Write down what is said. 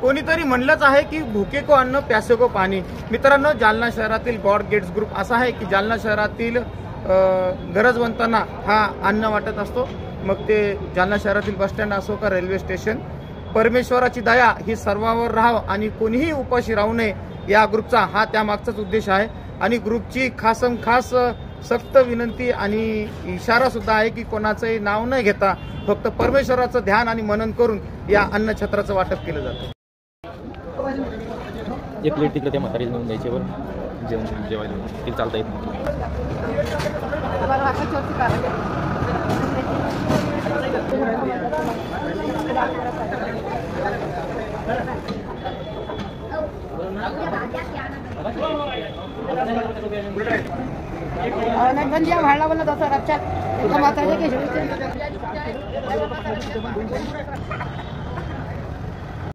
कोणीतरी म्हणलंच आहे की भुके को अन्न प्यासे को पाणी। मित्रांनो, जालना शहरातील गॉड गेट्स ग्रुप असा आहे की जालना शहरातील गरजवंतांना हा अन्न वाटत असतो। मग ते जालना शहरातील बसस्टँड असो का रेल्वे स्टेशन। परमेश्वराची दया ही सर्वांवर राहाव आणि कोणीही उपाशी राहू नये या ग्रुपचा हा त्यामागचाच उद्देश आहे। आणि ग्रुपची खास सक्त विनंती आणि इशारा सुद्धा आहे की कोणाचंही नाव न घेता फक्त परमेश्वराचं ध्यान आणि मनन करून या अन्नछत्राचं वाटप केलं जातं। एक प्लेट तिकडे त्या म्हातारीला नेऊन द्यायचे बरं जेवायला ते चालता येत गंजिया भाडला बोलला तसं रक्षा मात्र